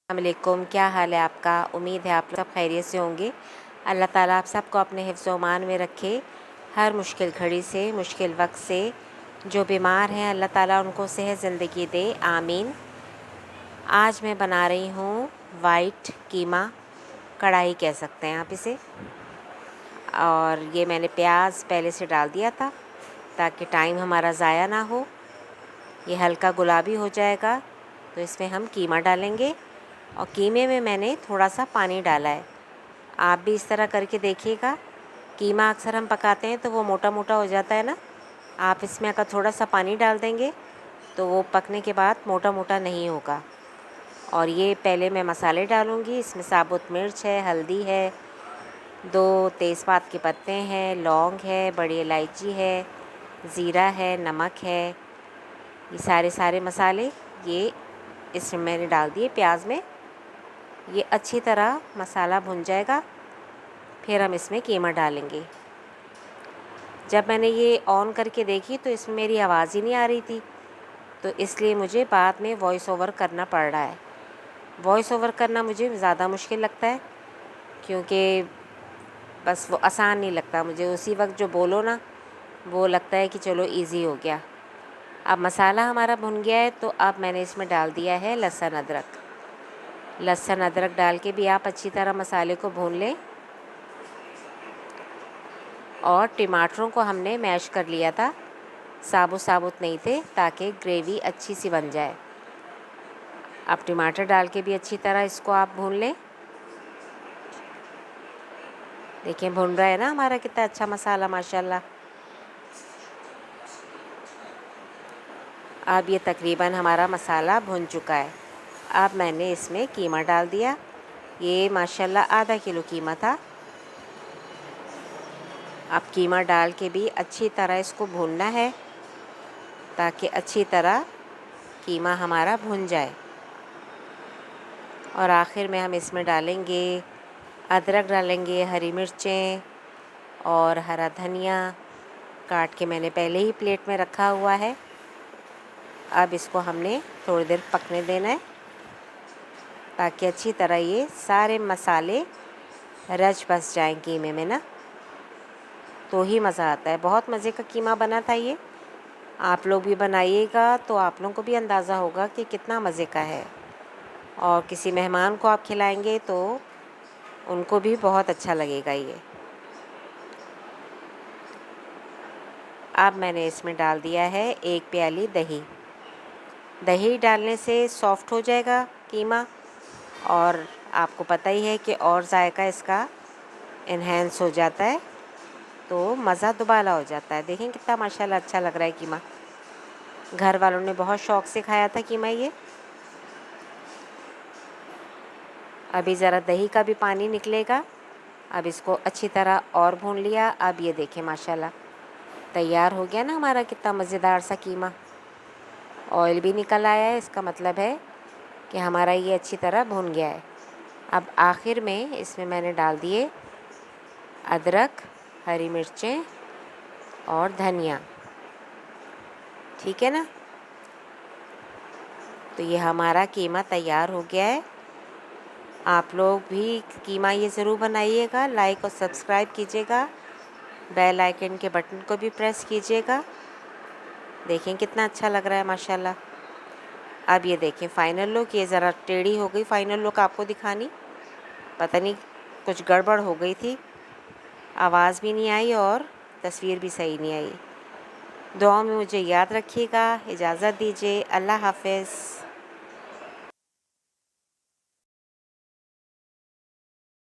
अस्सलामुअलैकुम, क्या हाल है आपका। उम्मीद है आप सब खैरियत से होंगे। अल्लाह ताला आप सबको अपने हिफ्ज़ व अमान में रखे। हर मुश्किल घड़ी से, मुश्किल वक्त से जो बीमार हैं अल्लाह ताला उनको सेहत ज़िंदगी दे, आमीन। आज मैं बना रही हूँ वाइट कीमा, कढ़ाई कह सकते हैं आप इसे। और ये मैंने प्याज पहले से डाल दिया था ताकि टाइम हमारा ज़ाया ना हो। ये हल्का गुलाबी हो जाएगा तो इसमें हम कीमा डालेंगे और कीमे में मैंने थोड़ा सा पानी डाला है। आप भी इस तरह करके देखिएगा। कीमा अक्सर हम पकाते हैं तो वो मोटा मोटा हो जाता है ना, आप इसमें अगर थोड़ा सा पानी डाल देंगे तो वो पकने के बाद मोटा मोटा नहीं होगा। और ये पहले मैं मसाले डालूँगी। इसमें साबुत मिर्च है, हल्दी है, 2 तेज़पात के पत्ते हैं, लौंग है, बड़ी इलायची है, ज़ीरा है, नमक है। ये सारे मसाले ये इसमें मैंने डाल दिए प्याज में। ये अच्छी तरह मसाला भुन जाएगा, फिर हम इसमें कीमा डालेंगे। जब मैंने ये ऑन करके देखी तो इसमें मेरी आवाज़ ही नहीं आ रही थी, तो इसलिए मुझे बाद में वॉइस ओवर करना पड़ रहा है। वॉइस ओवर करना मुझे ज़्यादा मुश्किल लगता है क्योंकि बस वो आसान नहीं लगता मुझे। उसी वक्त जो बोलो ना वो लगता है कि चलो इजी हो गया। अब मसाला हमारा भुन गया है तो अब मैंने इसमें डाल दिया है लहसुन अदरक। लहसुन अदरक डाल के भी आप अच्छी तरह मसाले को भून लें। और टमाटरों को हमने मैश कर लिया था, साबुत नहीं थे, ताकि ग्रेवी अच्छी सी बन जाए। अब टमाटर डाल के भी अच्छी तरह इसको आप भून लें। देखिए भुन रहा है ना हमारा कितना अच्छा मसाला, माशाल्लाह। अब ये तकरीबन हमारा मसाला भुन चुका है। अब मैंने इसमें कीमा डाल दिया। ये माशाल्लाह आधा किलो कीमा था। अब कीमा डाल के भी अच्छी तरह इसको भूनना है ताकि अच्छी तरह कीमा हमारा भुन जाए। और आखिर में हम इसमें डालेंगे अदरक, डालेंगे हरी मिर्चें और हरा धनिया काट के मैंने पहले ही प्लेट में रखा हुआ है। अब इसको हमने थोड़ी देर पकने देना है ताकि अच्छी तरह ये सारे मसाले रच बस जाएं कीमे में ना, तो ही मज़ा आता है। बहुत मज़े का कीमा बना था ये। आप लोग भी बनाइएगा तो आप लोगों को भी अंदाज़ा होगा कि कितना मज़े का है। और किसी मेहमान को आप खिलाएंगे तो उनको भी बहुत अच्छा लगेगा ये। अब मैंने इसमें डाल दिया है 1 प्याली दही। दही डालने से सॉफ़्ट हो जाएगा कीमा और आपको पता ही है कि और जायका इसका इन्हेंस हो जाता है, तो मज़ा दुबाला हो जाता है। देखें कितना माशाल्लाह अच्छा लग रहा है कीमा। घर वालों ने बहुत शौक़ से खाया था कीमा ये। अभी ज़रा दही का भी पानी निकलेगा। अब इसको अच्छी तरह और भून लिया। अब ये देखें माशाल्लाह तैयार हो गया ना हमारा कितना मज़ेदार सा कीमा। ऑयल भी निकल आया है, इसका मतलब है कि हमारा ये अच्छी तरह भुन गया है। अब आखिर में इसमें मैंने डाल दिए अदरक, हरी मिर्चें और धनिया। ठीक है ना, तो ये हमारा कीमा तैयार हो गया है। आप लोग भी कीमा ये ज़रूर बनाइएगा। लाइक और सब्सक्राइब कीजिएगा, बेल आइकन के बटन को भी प्रेस कीजिएगा। देखें कितना अच्छा लग रहा है माशाल्लाह। अब ये देखें फ़ाइनल लुक। ये ज़रा टेढ़ी हो गई फ़ाइनल लुक आपको दिखानी, पता नहीं कुछ गड़बड़ हो गई थी, आवाज़ भी नहीं आई और तस्वीर भी सही नहीं आई। दुआ में मुझे याद रखिएगा। इजाज़त दीजिए। अल्लाह हाफ़िज़।